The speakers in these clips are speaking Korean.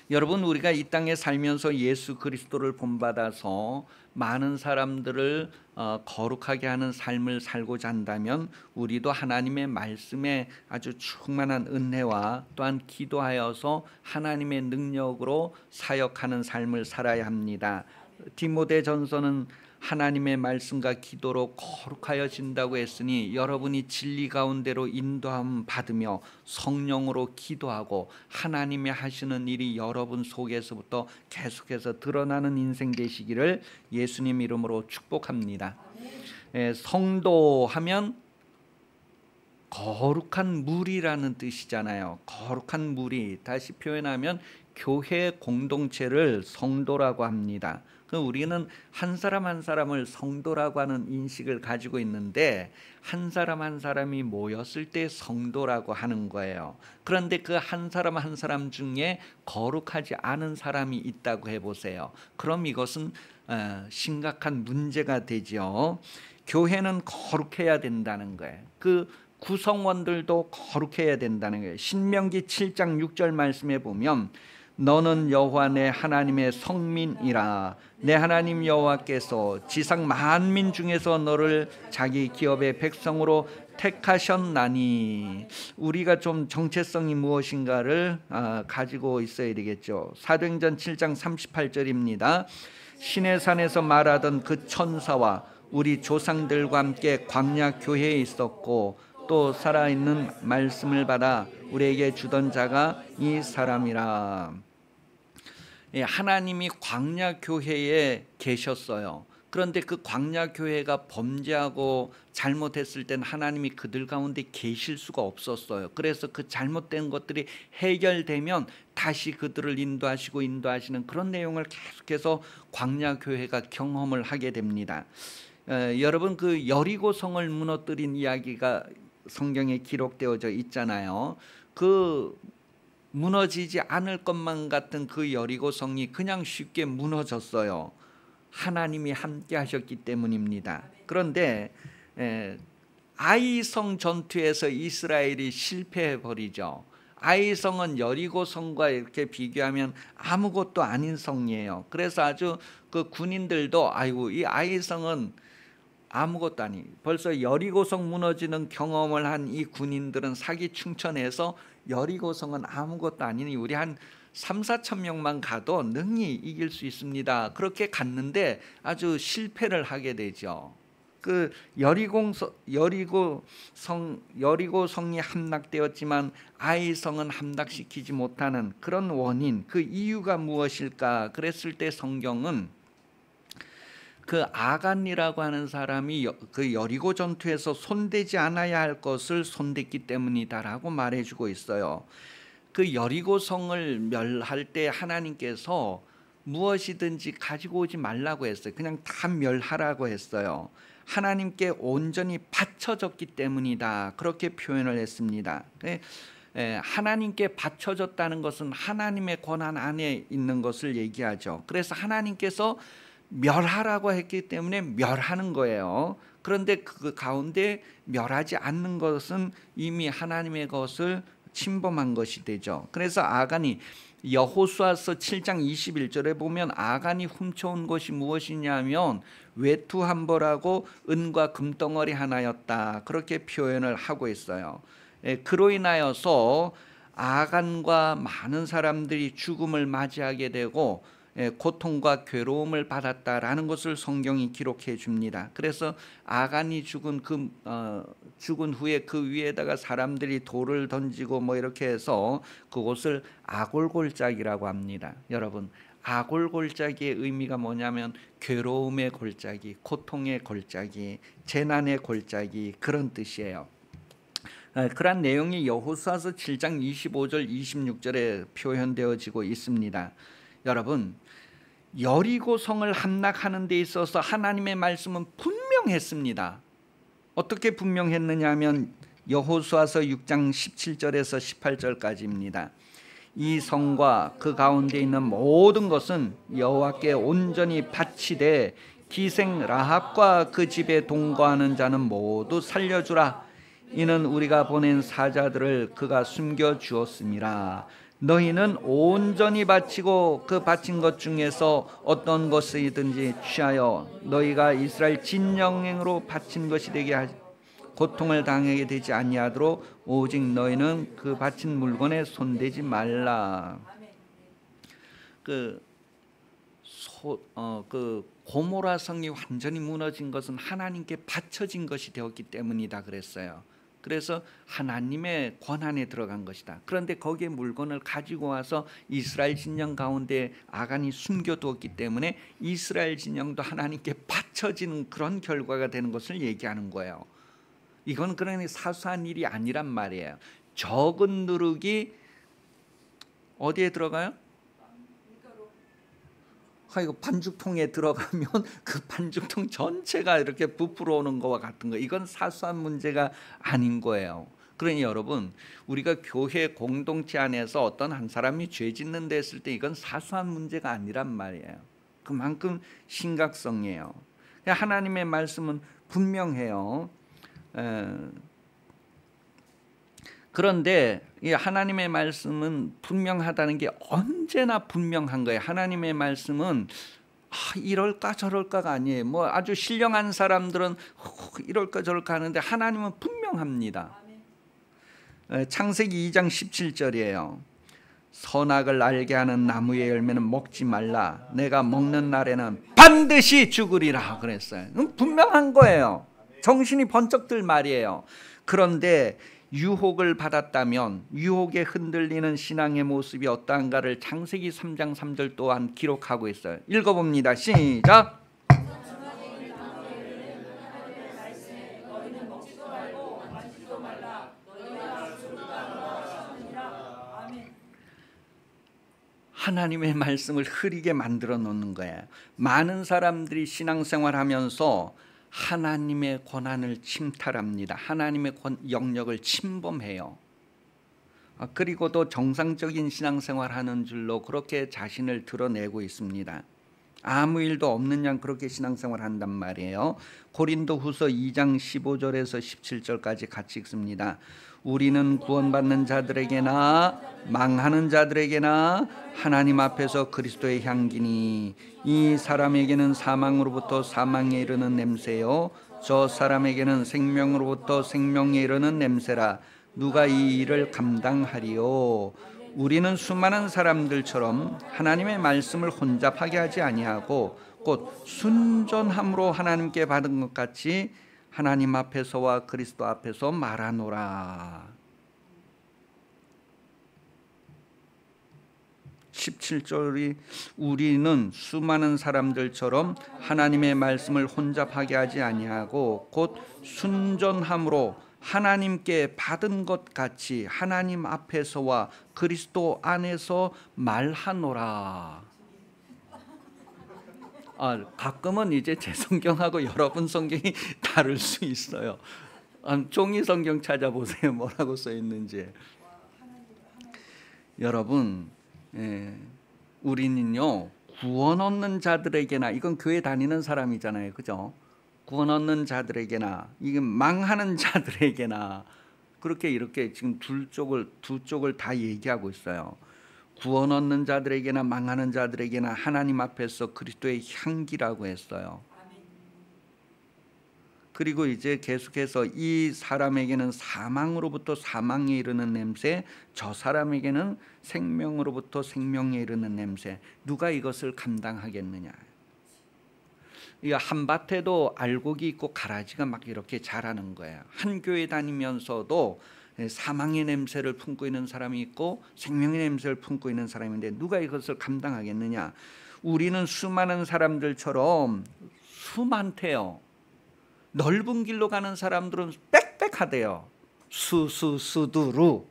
여러분, 우리가 이 땅에 살면서 예수 그리스도를 본받아서 많은 사람들을 거룩하게 하는 삶을 살고자 한다면 우리도 하나님의 말씀에 아주 충만한 은혜와 또한 기도하여서 하나님의 능력으로 사역하는 삶을 살아야 합니다. 디모데전서는 하나님의 말씀과 기도로 거룩하여진다고 했으니 여러분이 진리 가운데로 인도함 받으며 성령으로 기도하고 하나님의 하시는 일이 여러분 속에서부터 계속해서 드러나는 인생 되시기를 예수님 이름으로 축복합니다. 성도하면 거룩한 무리라는 뜻이잖아요. 거룩한 무리, 다시 표현하면 교회 공동체를 성도라고 합니다. 우리는 한 사람 한 사람을 성도라고 하는 인식을 가지고 있는데 한 사람 한 사람이 모였을 때 성도라고 하는 거예요. 그런데 그 한 사람 한 사람 중에 거룩하지 않은 사람이 있다고 해보세요. 그럼 이것은 심각한 문제가 되죠. 교회는 거룩해야 된다는 거예요. 그 구성원들도 거룩해야 된다는 거예요. 신명기 7장 6절 말씀에 보면 너는 여호와 내 하나님의 성민이라. 내 하나님 여호와께서 지상 만민 중에서 너를 자기 기업의 백성으로 택하셨나니. 우리가 좀 정체성이 무엇인가를 가지고 있어야 되겠죠. 사도행전 7장 38절입니다. 시내산에서 말하던 그 천사와 우리 조상들과 함께 광야 교회에 있었고 또 살아있는 말씀을 받아 우리에게 주던 자가 이 사람이라. 하나님이 광야 교회에 계셨어요. 그런데 그 광야 교회가 범죄하고 잘못했을 땐 하나님이 그들 가운데 계실 수가 없었어요. 그래서 그 잘못된 것들이 해결되면 다시 그들을 인도하시는 그런 내용을 계속해서 광야 교회가 경험을 하게 됩니다. 여러분, 그 여리고 성을 무너뜨린 이야기가 성경에 기록되어져 있잖아요. 그 무너지지 않을 것만 같은 그 여리고 성이 그냥 쉽게 무너졌어요. 하나님이 함께 하셨기 때문입니다. 그런데 아이성 전투에서 이스라엘이 실패해 버리죠. 아이성은 여리고 성과 이렇게 비교하면 아무것도 아닌 성이에요. 그래서 아주 그 군인들도 아이고 이 아이성은 아무것도 아니. 벌써 여리고성 무너지는 경험을 한 이 군인들은 사기충천해서 여리고성은 아무것도 아니니 우리 한 3, 4천 명만 가도 능히 이길 수 있습니다. 그렇게 갔는데 아주 실패를 하게 되죠. 그 여리고성이 함락되었지만 아이성은 함락시키지 못하는 그런 원인, 그 이유가 무엇일까? 그랬을 때 성경은 그 아간이라고 하는 사람이 그 여리고 전투에서 손대지 않아야 할 것을 손댔기 때문이다라고 말해주고 있어요. 그 여리고 성을 멸할 때 하나님께서 무엇이든지 가지고 오지 말라고 했어요. 그냥 다 멸하라고 했어요. 하나님께 온전히 바쳐졌기 때문이다, 그렇게 표현을 했습니다. 하나님께 바쳐졌다는 것은 하나님의 권한 안에 있는 것을 얘기하죠. 그래서 하나님께서 멸하라고 했기 때문에 멸하는 거예요. 그런데 그 가운데 멸하지 않는 것은 이미 하나님의 것을 침범한 것이 되죠. 그래서 아간이 여호수아서 7장 21절에 보면 아간이 훔쳐온 것이 무엇이냐면 외투 한 벌하고 은과 금덩어리 하나였다, 그렇게 표현을 하고 있어요. 그로 인하여서 아간과 많은 사람들이 죽음을 맞이하게 되고 고통과 괴로움을 받았다라는 것을 성경이 기록해 줍니다. 그래서 아간이 죽은 후에 그 위에다가 사람들이 돌을 던지고 뭐 이렇게 해서 그곳을 아골골짜기라고 합니다. 여러분, 아골골짜기의 의미가 뭐냐면 괴로움의 골짜기, 고통의 골짜기, 재난의 골짜기, 그런 뜻이에요. 그런 내용이 여호수아서 7장 25절 26절에 표현되어지고 있습니다. 여러분, 여리고 성을 함락하는 데 있어서 하나님의 말씀은 분명했습니다. 어떻게 분명했느냐 하면 여호수아서 6장 17절에서 18절까지입니다. 이 성과 그 가운데 있는 모든 것은 여호와께 온전히 바치되 기생 라합과 그 집에 동거하는 자는 모두 살려주라. 이는 우리가 보낸 사자들을 그가 숨겨 주었음이라. 너희는 온전히 바치고 그 바친 것 중에서 어떤 것이든지 취하여 너희가 이스라엘 진영행으로 바친 것이 되게 하지 고통을 당하게 되지 아니하도록 오직 너희는 그 바친 물건에 손대지 말라. 그 고모라 성이 완전히 무너진 것은 하나님께 바쳐진 것이 되었기 때문이다 그랬어요. 그래서 하나님의 권한에 들어간 것이다. 그런데 거기에 물건을 가지고 와서 이스라엘 진영 가운데 아간이 숨겨두었기 때문에 이스라엘 진영도 하나님께 바쳐지는 그런 결과가 되는 것을 얘기하는 거예요. 이건 그러니 사소한 일이 아니란 말이에요. 적은 누룩이 어디에 들어가요? 이거 반죽통에 들어가면 그 반죽통 전체가 이렇게 부풀어 오는 것과 같은 거, 이건 사소한 문제가 아닌 거예요. 그러니 여러분, 우리가 교회 공동체 안에서 어떤 한 사람이 죄 짓는 데 했을 때 이건 사소한 문제가 아니란 말이에요. 그만큼 심각성이에요. 하나님의 말씀은 분명해요. 그런데 이 하나님의 말씀은 분명하다는 게 언제나 분명한 거예요. 하나님의 말씀은 이럴까 저럴까가 아니에요. 뭐 아주 신령한 사람들은 이럴까 저럴까 하는데 하나님은 분명합니다. 창세기 2장 17절이에요. 선악을 알게 하는 나무의 열매는 먹지 말라. 내가 먹는 날에는 반드시 죽으리라 그랬어요. 분명한 거예요. 정신이 번쩍 들 말이에요. 그런데 유혹을 받았다면 유혹에 흔들리는 신앙의 모습이 어떠한가를 창세기 3장 3절 또한 기록하고 있어요. 읽어봅니다. 시작. 하나님의 말씀을 흐리게 만들어 놓는 거예요. 많은 사람들이 신앙생활하면서 하나님의 권한을 침탈합니다. 하나님의 영역을 침범해요. 그리고도 정상적인 신앙생활하는 줄로 그렇게 자신을 드러내고 있습니다. 아무 일도 없는 양 그렇게 신앙생활한단 말이에요. 고린도후서 2장 15절에서 17절까지 같이 읽습니다. 우리는 구원받는 자들에게나 망하는 자들에게나 하나님 앞에서 그리스도의 향기니 이 사람에게는 사망으로부터 사망에 이르는 냄새요 저 사람에게는 생명으로부터 생명에 이르는 냄새라. 누가 이 일을 감당하리요? 우리는 수많은 사람들처럼 하나님의 말씀을 혼잡하게 하지 아니하고 곧 순전함으로 하나님께 받은 것 같이 하나님 앞에서와 그리스도 앞에서 말하노라. 17절이 우리는 수많은 사람들처럼 하나님의 말씀을 혼잡하게 하지 아니하고 곧 순전함으로 하나님께 받은 것 같이 하나님 앞에서와 그리스도 안에서 말하노라. 가끔은 이제 제 성경하고 여러분 성경이 다를 수 있어요. 종이 성경 찾아보세요. 뭐라고 써 있는지. 여러분, 우리는요 구원 얻는 자들에게나, 이건 교회 다니는 사람이잖아요, 그죠? 구원 얻는 자들에게나 이게 망하는 자들에게나 그렇게 이렇게 지금 두 쪽을 다 얘기하고 있어요. 구원 얻는 자들에게나 망하는 자들에게나 하나님 앞에서 그리스도의 향기라고 했어요. 그리고 이제 계속해서 이 사람에게는 사망으로부터 사망에 이르는 냄새, 저 사람에게는 생명으로부터 생명에 이르는 냄새. 누가 이것을 감당하겠느냐. 이 한밭에도 알곡이 있고 가라지가 막 이렇게 자라는 거예요. 한 교회 다니면서도 사망의 냄새를 품고 있는 사람이 있고 생명의 냄새를 품고 있는 사람인데 누가 이것을 감당하겠느냐. 우리는 수많은 사람들처럼 수많대요. 넓은 길로 가는 사람들은 빽빽하대요. 수두루.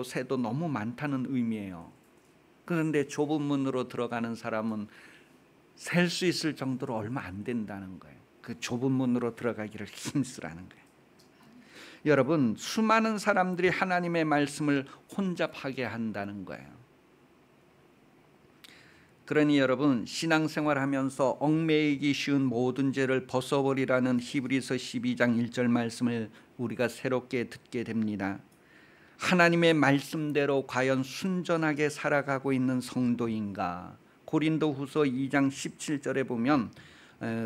새도 너무 많다는 의미예요. 그런데 좁은 문으로 들어가는 사람은 셀 수 있을 정도로 얼마 안 된다는 거예요. 그 좁은 문으로 들어가기를 힘쓰라는 거예요. 여러분, 수많은 사람들이 하나님의 말씀을 혼잡하게 한다는 거예요. 그러니 여러분, 신앙생활하면서 얽매이기 쉬운 모든 죄를 벗어버리라는 히브리서 12장 1절 말씀을 우리가 새롭게 듣게 됩니다. 하나님의 말씀대로 과연 순전하게 살아가고 있는 성도인가? 고린도후서 2장 17절에 보면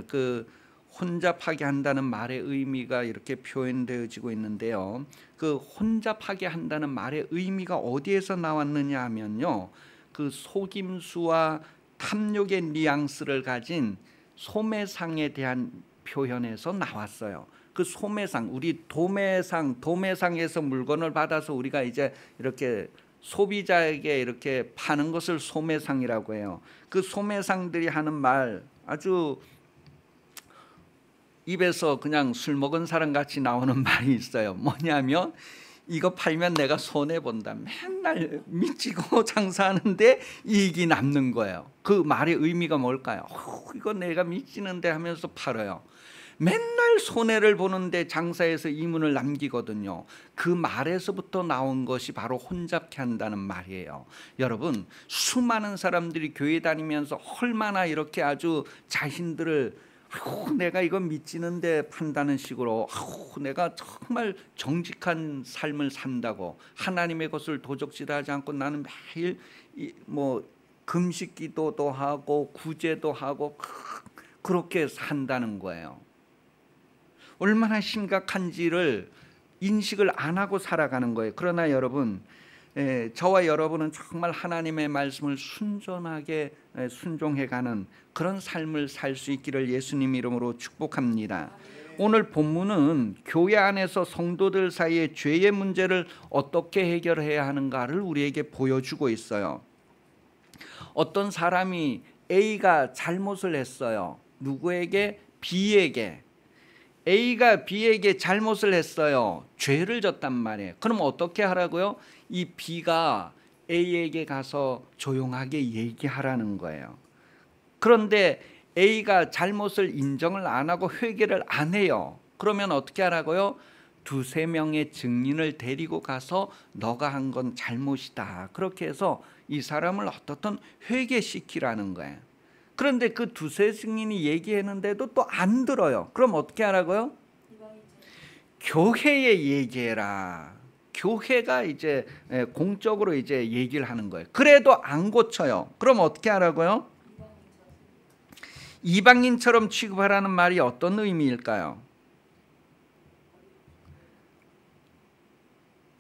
그 혼잡하게 한다는 말의 의미가 이렇게 표현되어지고 있는데요. 그 혼잡하게 한다는 말의 의미가 어디에서 나왔느냐 하면요, 그 속임수와 탐욕의 뉘앙스를 가진 소매상에 대한 표현에서 나왔어요. 그 소매상, 우리 도매상에서 물건을 받아서 우리가 이제 이렇게 소비자에게 이렇게 파는 것을 소매상이라고 해요. 그 소매상들이 하는 말, 아주 입에서 그냥 술 먹은 사람 같이 나오는 말이 있어요. 뭐냐면 이거 팔면 내가 손해본다. 맨날 미치고 장사하는데 이익이 남는 거예요. 그 말의 의미가 뭘까요? 이거 내가 미치는데 하면서 팔아요. 맨날 손해를 보는데 장사해서 이문을 남기거든요. 그 말에서부터 나온 것이 바로 혼잡케 한다는 말이에요. 여러분, 수많은 사람들이 교회 다니면서 얼마나 이렇게 아주 자신들을 내가 이거 미치는데 판다는 식으로 내가 정말 정직한 삶을 산다고, 하나님의 것을 도적질하지 않고 나는 매일 뭐 금식 기도도 하고 구제도 하고 그렇게 산다는 거예요. 얼마나 심각한지를 인식을 안 하고 살아가는 거예요. 그러나 여러분, 저와 여러분은 정말 하나님의 말씀을 순전하게 순종해가는 그런 삶을 살 수 있기를 예수님 이름으로 축복합니다. 오늘 본문은 교회 안에서 성도들 사이의 죄의 문제를 어떻게 해결해야 하는가를 우리에게 보여주고 있어요. 어떤 사람이 A가 잘못을 했어요. 누구에게? B에게. A가 B에게 잘못을 했어요. 죄를 졌단 말이에요. 그럼 어떻게 하라고요? 이 B가 A에게 가서 조용하게 얘기하라는 거예요. 그런데 A가 잘못을 인정을 안 하고 회개를 안 해요. 그러면 어떻게 하라고요? 두세 명의 증인을 데리고 가서 너가 한 건 잘못이다. 그렇게 해서 이 사람을 어떻든 회개시키라는 거예요. 그런데 그 두세 증인이 얘기했는데도 또 안 들어요. 그럼 어떻게 하라고요? 교회에 얘기해라. 교회가 이제 공적으로 이제 얘기를 하는 거예요. 그래도 안 고쳐요. 그럼 어떻게 하라고요? 이방인처럼 취급하라는 말이 어떤 의미일까요?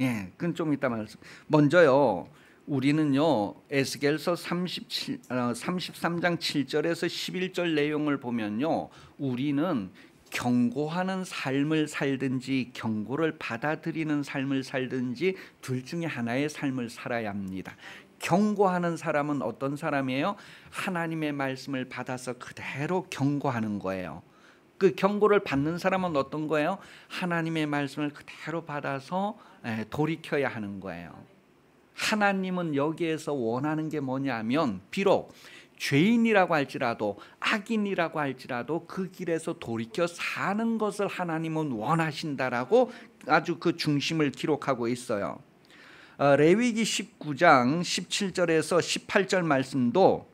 예, 그건 좀 이따 말씀. 먼저요, 우리는요 에스겔서 33장 7절에서 11절 내용을 보면요, 우리는 경고하는 삶을 살든지 경고를 받아들이는 삶을 살든지 둘 중에 하나의 삶을 살아야 합니다. 경고하는 사람은 어떤 사람이에요? 하나님의 말씀을 받아서 그대로 경고하는 거예요. 그 경고를 받는 사람은 어떤 거예요? 하나님의 말씀을 그대로 받아서 돌이켜야 하는 거예요. 하나님은 여기에서 원하는 게 뭐냐면, 비록 죄인이라고 할지라도 악인이라고 할지라도 그 길에서 돌이켜 사는 것을 하나님은 원하신다라고 아주 그 중심을 기록하고 있어요. 레위기 19장 17절에서 18절 말씀도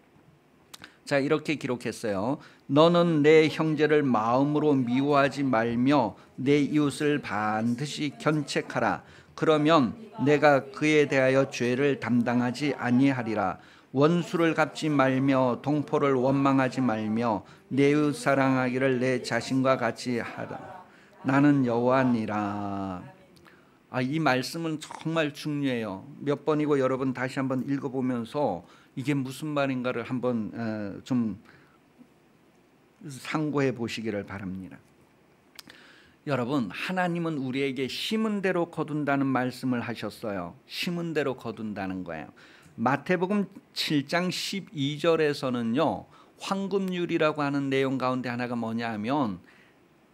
자 이렇게 기록했어요. 너는 내 형제를 마음으로 미워하지 말며 내 이웃을 반드시 견책하라. 그러면 내가 그에 대하여 죄를 담당하지 아니하리라. 원수를 갚지 말며 동포를 원망하지 말며 내 이웃 사랑하기를 내 자신과 같이 하라. 나는 여호와니라. 이 말씀은 정말 중요해요. 몇 번이고 여러 번 다시 한번 읽어보면서 이게 무슨 말인가를 한번 좀 상고해 보시기를 바랍니다. 여러분, 하나님은 우리에게 심은 대로 거둔다는 말씀을 하셨어요. 심은 대로 거둔다는 거예요. 마태복음 7장 12절에서는요 황금률이라고 하는 내용 가운데 하나가 뭐냐 하면,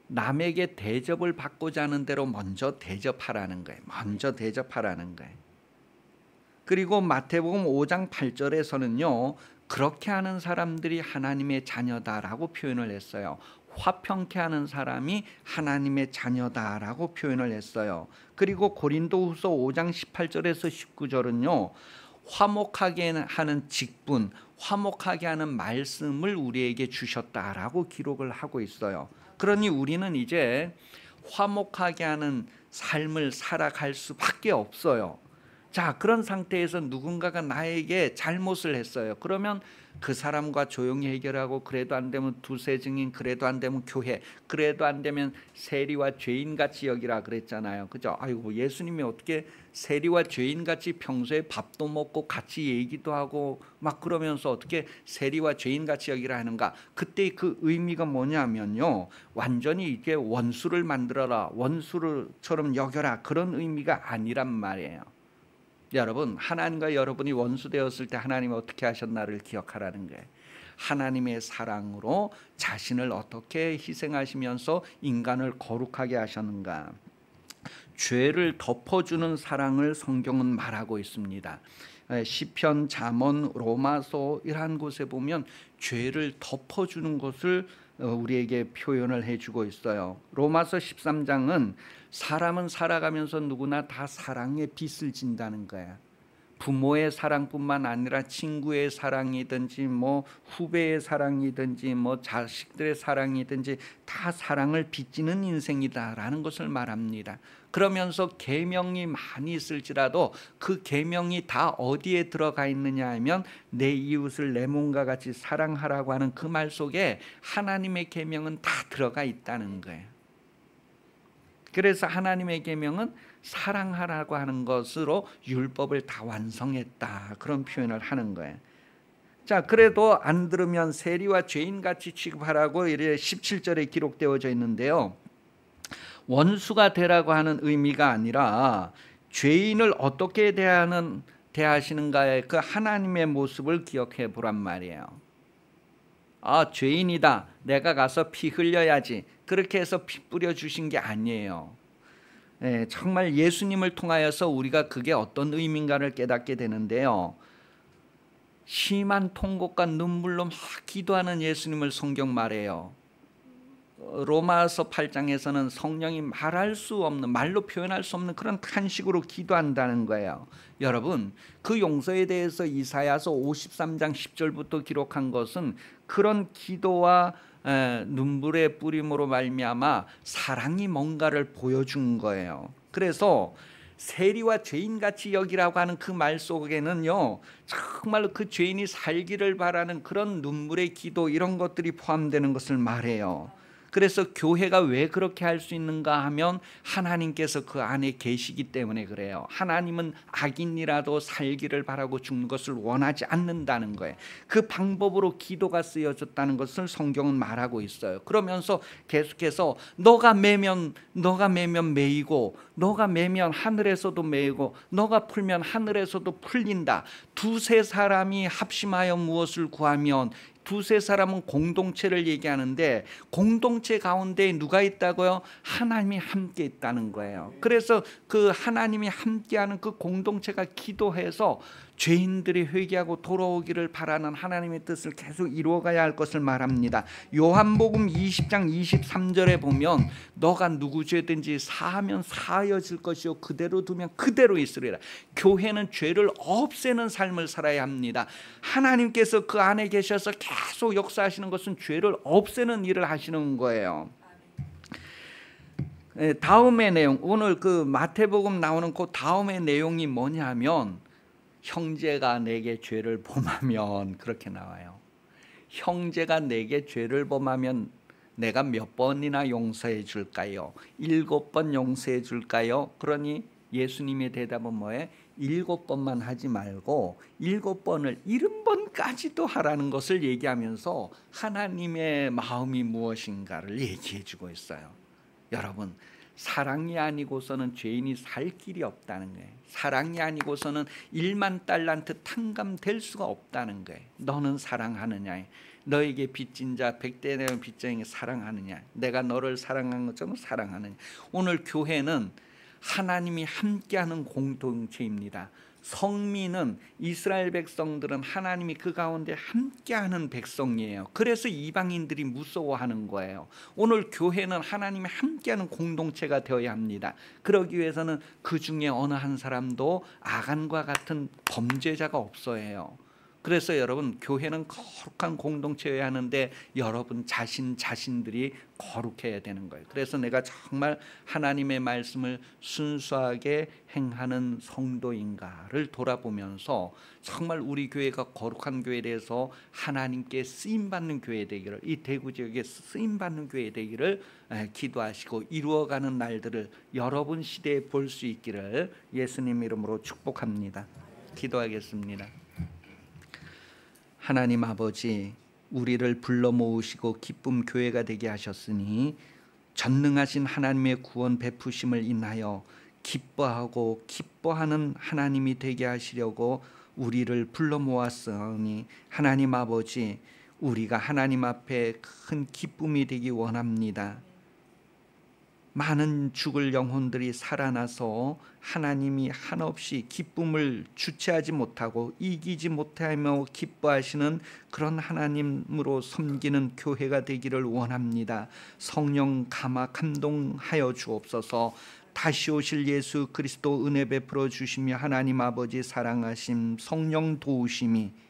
남에게 대접을 받고자 하는 대로 먼저 대접하라는 거예요. 먼저 대접하라는 거예요. 그리고 마태복음 5장 8절에서는요 그렇게 하는 사람들이 하나님의 자녀다라고 표현을 했어요. 화평케 하는 사람이 하나님의 자녀다라고 표현을 했어요. 그리고 고린도후서 5장 18절에서 19절은요 화목하게 하는 직분, 화목하게 하는 말씀을 우리에게 주셨다라고 기록을 하고 있어요. 그러니 우리는 이제 화목하게 하는 삶을 살아갈 수밖에 없어요. 자, 그런 상태에서 누군가가 나에게 잘못을 했어요. 그러면 그 사람과 조용히 해결하고, 그래도 안 되면 두세 증인, 그래도 안 되면 교회, 그래도 안 되면 세리와 죄인같이 여기라 그랬잖아요. 그죠? 아이고, 예수님이 어떻게 세리와 죄인같이 평소에 밥도 먹고 같이 얘기도 하고 막 그러면서 어떻게 세리와 죄인같이 여기라 하는가? 그때 그 의미가 뭐냐면요, 완전히 이게 원수를 만들어라, 원수처럼 여겨라, 그런 의미가 아니란 말이에요. 여러분, 하나님과 여러분이 원수 되었을 때 하나님이 어떻게 하셨나를 기억하라는 거예요. 하나님의 사랑으로 자신을 어떻게 희생하시면서 인간을 거룩하게 하셨는가. 죄를 덮어주는 사랑을 성경은 말하고 있습니다. 시편, 잠언, 로마서 이러한 곳에 보면 죄를 덮어주는 것을 우리에게 표현을 해주고 있어요. 로마서 13장은 사람은 살아가면서 누구나 다 사랑의 빚을 진다는 거야. 부모의 사랑뿐만 아니라 친구의 사랑이든지 뭐 후배의 사랑이든지 뭐 자식들의 사랑이든지 다 사랑을 빚지는 인생이다라는 것을 말합니다. 그러면서 계명이 많이 있을지라도 그 계명이 다 어디에 들어가 있느냐 하면 내 이웃을 내 몸과 같이 사랑하라고 하는 그 말 속에 하나님의 계명은 다 들어가 있다는 거예요. 그래서 하나님의 계명은 사랑하라고 하는 것으로 율법을 다 완성했다, 그런 표현을 하는 거예요. 자, 그래도 안 들으면 세리와 죄인같이 취급하라고 이렇게 17절에 기록되어져 있는데요, 원수가 되라고 하는 의미가 아니라 죄인을 어떻게 대하시는가의 그 하나님의 모습을 기억해 보란 말이에요. 아, 죄인이다, 내가 가서 피 흘려야지, 그렇게 해서 피 뿌려 주신 게 아니에요. 정말 예수님을 통하여서 우리가 그게 어떤 의미인가를 깨닫게 되는데요, 심한 통곡과 눈물로 막 기도하는 예수님을 성경 말해요. 로마서 8장에서는 성령이 말할 수 없는, 말로 표현할 수 없는 그런 탄식으로 기도한다는 거예요. 여러분, 그 용서에 대해서 이사야서 53장 10절부터 기록한 것은 그런 기도와 눈물의 뿌림으로 말미암아 사랑이 뭔가를 보여준 거예요. 그래서 세리와 죄인같이 여기라고 하는 그 말 속에는요, 정말 그 죄인이 살기를 바라는 그런 눈물의 기도, 이런 것들이 포함되는 것을 말해요. 그래서 교회가 왜 그렇게 할 수 있는가 하면 하나님께서 그 안에 계시기 때문에 그래요. 하나님은 악인이라도 살기를 바라고 죽는 것을 원하지 않는다는 거예요. 그 방법으로 기도가 쓰여졌다는 것을 성경은 말하고 있어요. 그러면서 계속해서 너가 매면 매이고, 너가 매면 하늘에서도 매이고, 너가 풀면 하늘에서도 풀린다. 두세 사람이 합심하여 무엇을 구하면, 두세 사람은 공동체를 얘기하는데 공동체 가운데 누가 있다고요? 하나님이 함께 있다는 거예요. 그래서 그 하나님이 함께하는 그 공동체가 기도해서 죄인들이 회개하고 돌아오기를 바라는 하나님의 뜻을 계속 이루어가야 할 것을 말합니다. 요한복음 20장 23절에 보면 너가 누구 죄든지 사하면 사하여질 것이요 그대로 두면 그대로 있으리라. 교회는 죄를 없애는 삶을 살아야 합니다. 하나님께서 그 안에 계셔서 계속 역사하시는 것은 죄를 없애는 일을 하시는 거예요. 다음의 내용, 오늘 그 마태복음 나오는 그 다음의 내용이 뭐냐면, 형제가 내게 죄를 범하면, 그렇게 나와요. 형제가 내게 죄를 범하면 내가 몇 번이나 용서해 줄까요? 7번 용서해 줄까요? 그러니 예수님의 대답은 뭐예요? 7번만 하지 말고 7번을 70번까지도 하라는 것을 얘기하면서 하나님의 마음이 무엇인가를 얘기해 주고 있어요. 여러분, 사랑이 아니고서는 죄인이 살 길이 없다는 거예요. 사랑이 아니고서는 1만 달란트 탕감될 수가 없다는 거예요. 너는 사랑하느냐? 너에게 빚진 자 100대 내는 빚쟁이 사랑하느냐? 내가 너를 사랑한 것처럼 사랑하느냐? 오늘 교회는 하나님이 함께하는 공동체입니다. 성민은, 이스라엘 백성들은 하나님이 그 가운데 함께하는 백성이에요. 그래서 이방인들이 무서워하는 거예요. 오늘 교회는 하나님이 함께하는 공동체가 되어야 합니다. 그러기 위해서는 그 중에 어느 한 사람도 아간과 같은 범죄자가 없어야 해요. 그래서 여러분, 교회는 거룩한 공동체여야 하는데 여러분 자신들이 거룩해야 되는 거예요. 그래서 내가 정말 하나님의 말씀을 순수하게 행하는 성도인가를 돌아보면서 정말 우리 교회가 거룩한 교회에 대해서 하나님께 쓰임받는 교회 되기를, 이 대구 지역에 쓰임받는 교회 되기를 기도하시고 이루어가는 날들을 여러분 시대에 볼 수 있기를 예수님 이름으로 축복합니다. 기도하겠습니다. 하나님 아버지, 우리를 불러 모으시고 기쁨 교회가 되게 하셨으니 전능하신 하나님의 구원 베푸심을 인하여 기뻐하고 기뻐하는 하나님이 되게 하시려고 우리를 불러 모았으니 하나님 아버지, 우리가 하나님 앞에 큰 기쁨이 되기 원합니다. 많은 죽을 영혼들이 살아나서 하나님이 한없이 기쁨을 주체하지 못하고 이기지 못하며 기뻐하시는 그런 하나님으로 섬기는 교회가 되기를 원합니다. 성령 감동하여 주옵소서. 다시 오실 예수 그리스도 은혜 베풀어 주시며 하나님 아버지 사랑하심, 성령 도우심이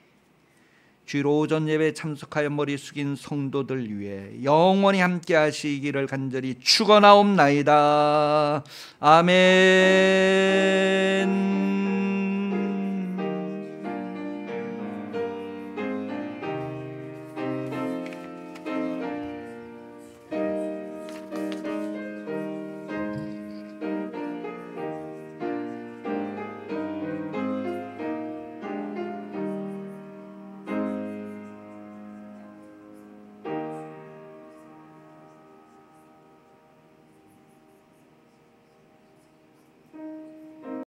주일 오전 예배 참석하여 머리 숙인 성도들 위해 영원히 함께 하시기를 간절히 축원하옵나이다. 아멘.